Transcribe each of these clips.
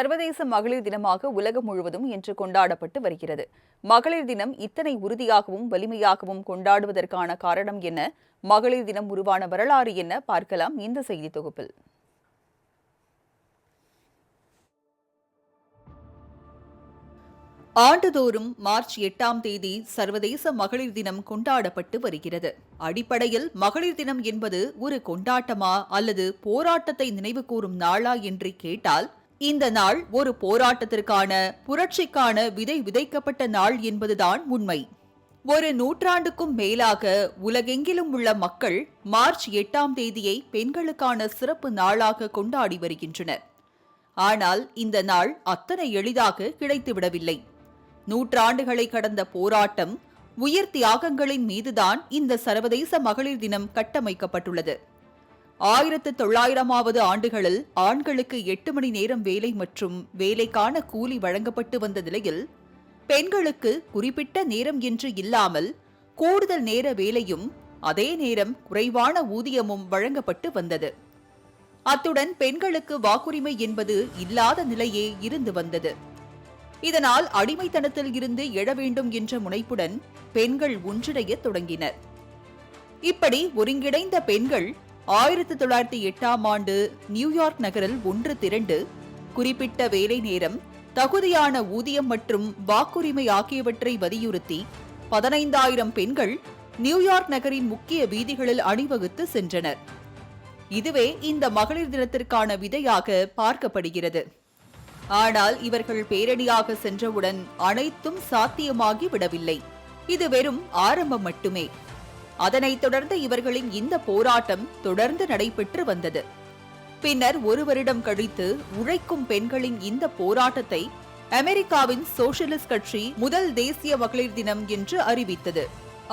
சர்வதேச மகளிர் தினமாக உலகம் முழுவதும் இன்று கொண்டாடப்பட்டு வருகிறது. மகளிர் தினம் இத்தனை உறுதியாகவும் வலிமையாகவும் கொண்டாடுவதற்கான காரணம் என்ன? மகளிர் தினம் உருவான வரலாறு என்ன? பார்க்கலாம் இந்த செய்தி தொகுப்பில். ஆண்டுதோறும் மார்ச் 8ஆம் தேதி சர்வதேச மகளிர் தினம் கொண்டாடப்பட்டு வருகிறது. அடிப்படையில் மகளிர் தினம் என்பது ஒரு கொண்டாட்டமா அல்லது போராட்டத்தை நினைவு கூறும் நாளா என்று கேட்டால், இந்த நாள் ஒரு போராட்டத்திற்கான, புரட்சிக்கான விதை விதைக்கப்பட்ட நாள் என்பதுதான் உண்மை. ஒரு நூற்றாண்டுக்கும் மேலாக உலகெங்கிலும் உள்ள மக்கள் மார்ச் 8ஆம் தேதியை பெண்களுக்கான சிறப்பு நாளாக கொண்டாடி வருகின்றனர். ஆனால் இந்த நாள் அத்தனை எளிதாக கிடைத்துவிடவில்லை. நூற்றாண்டுகளை கடந்த போராட்டம், உயிர் தியாகங்களின் மீதுதான் இந்த சர்வதேச மகளிர் தினம் கட்டமைக்கப்பட்டுள்ளது. 1900ஆவது ஆண்டுகளில் ஆண்களுக்கு 8 மணி நேரம் வேலை மற்றும் வேலைக்கான கூலி வழங்கப்பட்டு வந்த நிலையில், பெண்களுக்கு குறிப்பிட்ட நேரம் என்று இல்லாமல் கூடுதல் நேர வேலையும் அதே நேரம் குறைவான ஊதியமும் வழங்கப்பட்டு வந்தது. அத்துடன் பெண்களுக்கு வாக்குரிமை என்பது இல்லாத நிலையே இருந்து வந்தது. இதனால் அடிமைத்தனத்தில் இருந்து எழ வேண்டும் என்ற முனைப்புடன் பெண்கள் ஒன்றிணைய தொடங்கினர். இப்படி ஒருங்கிணைந்த பெண்கள் 1908ஆம் ஆண்டு நியூயார்க் நகரில் ஒன்று திரண்டு குறிப்பிட்ட வேலை நேரம், தகுதியான ஊதியம் மற்றும் வாக்குரிமை ஆகியவற்றை வலியுறுத்தி 15,000 பெண்கள் நியூயார்க் நகரின் முக்கிய வீதிகளில் அணிவகுத்து சென்றனர். இதுவே இந்த மகளிர் தினத்திற்கான விதையாக பார்க்கப்படுகிறது. ஆனால் இவர்கள் பேரணியாக சென்றவுடன் அனைத்தும் சாத்தியமாகி விடவில்லை. இது வெறும் ஆரம்பம் மட்டுமே. அதனைத் தொடர்ந்து இவர்களின் இந்த போராட்டம் தொடர்ந்து நடைபெற்று வந்தது. பின்னர் ஒரு வருடம் கழித்து உழைக்கும் பெண்களின் இந்த போராட்டத்தை அமெரிக்காவின் சோசியலிஸ்ட் கட்சி முதல் தேசிய மகளிர் தினம் என்று அறிவித்தது.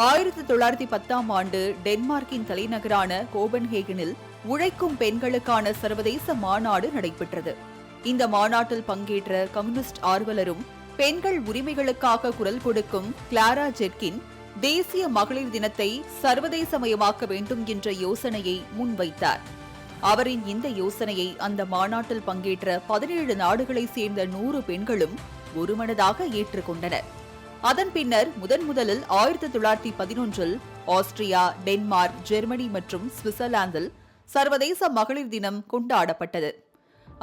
1910ஆம் ஆண்டு டென்மார்க்கின் தலைநகரான கோபன்ஹேகனில் உழைக்கும் பெண்களுக்கான சர்வதேச மாநாடு நடைபெற்றது. இந்த மாநாட்டில் பங்கேற்ற கம்யூனிஸ்ட் ஆர்வலரும் பெண்கள் உரிமைகளுக்காக குரல் கொடுக்கும் கிளாரா ஜெட்கின் தேசிய மகளிர் தினத்தை சர்வதேசமயமாக்க வேண்டும் என்ற யோசனையை முன்வைத்தார். அவரின் இந்த யோசனையை அந்த மாநாட்டில் பங்கேற்ற 17 நாடுகளை சேர்ந்த 100 பெண்களும் ஒருமனதாக ஏற்றுக்கொண்டனர். அதன் பின்னர் முதலில் 1911இல் ஆஸ்திரியா, டென்மார்க், ஜெர்மனி மற்றும் சுவிட்சர்லாந்தில் சர்வதேச மகளிர் தினம் கொண்டாடப்பட்டது.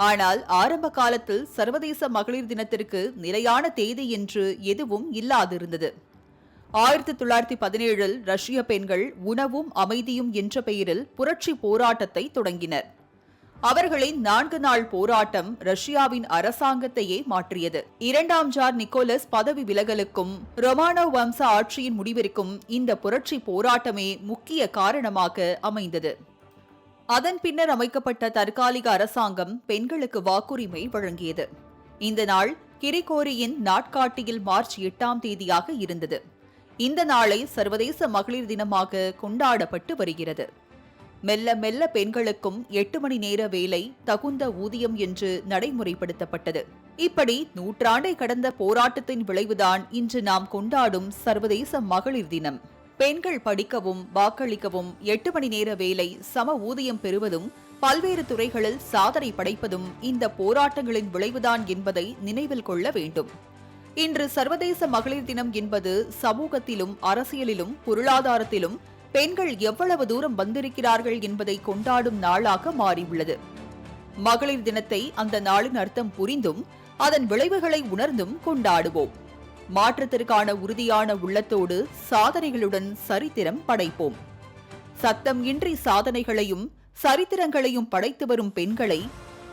ஆனால் ஆரம்ப காலத்தில் சர்வதேச மகளிர் தினத்திற்கு நிலையான தேதி என்று எதுவும் இல்லாதிருந்தது. 1917இல் ரஷ்ய பெண்கள் உணவும் அமைதியும் என்ற பெயரில் புரட்சி போராட்டத்தை தொடங்கினர். அவர்களின் 4 நாள் போராட்டம் ரஷ்யாவின் அரசாங்கத்தையே மாற்றியது. 2ஆம் ஜார் நிக்கோலஸ் பதவி விலகலுக்கும் ரொமானோவ் வம்ச ஆட்சியின் முடிவிற்கும் இந்த புரட்சி போராட்டமே முக்கிய காரணமாக அமைந்தது. அதன் பின்னர் அமைக்கப்பட்ட தற்காலிக அரசாங்கம் பெண்களுக்கு வாக்குரிமை வழங்கியது. இந்த நாள் கிரிகோரியின் நாட்காட்டியில் மார்ச் 8ஆம் தேதியாக இருந்தது. இந்த நாளை சர்வதேச மகளிர் தினமாக கொண்டாடப்பட்டு வருகிறது. மெல்ல மெல்ல பெண்களுக்கும் 8 மணி நேர வேலை, தகுந்த ஊதியம் என்று நடைமுறைப்படுத்தப்பட்டது. இப்படி நூற்றாண்டை கடந்த போராட்டத்தின் விளைவுதான் இன்று நாம் கொண்டாடும் சர்வதேச மகளிர் தினம். பெண்கள் படிக்கவும், வாக்களிக்கவும், 8 மணி நேர வேலை, சம ஊதியம் பெறுவதும், பல்வேறு துறைகளில் சாதனை படைப்பதும் இந்த போராட்டங்களின் விளைவுதான் என்பதை நினைவில் கொள்ள வேண்டும். இன்று சர்வதேச மகளிர் தினம் என்பது சமூகத்திலும், அரசியலிலும், பொருளாதாரத்திலும் பெண்கள் எவ்வளவு தூரம் வந்திருக்கிறார்கள் என்பதை கொண்டாடும் நாளாக மாறியுள்ளது. மகளிர் தினத்தை அந்த நாளின் அர்த்தம் புரிந்தும் அதன் விளைவுகளை உணர்ந்தும் கொண்டாடுவோம். மாற்றத்திற்கான உறுதியான உள்ளத்தோடு சாதனைகளுடன் சரித்திரம் படைப்போம். சத்தம் இன்றி சாதனைகளையும் சரித்திரங்களையும் படைத்து வரும் பெண்களை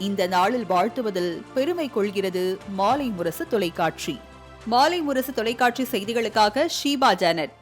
இந்த நாளில் வாழ்த்துவதில் பெருமை கொள்கிறது மாலை முரசு தொலைக்காட்சி. மாலை முரசு தொலைக்காட்சி செய்திகளுக்காக ஷீபா ஜானட்.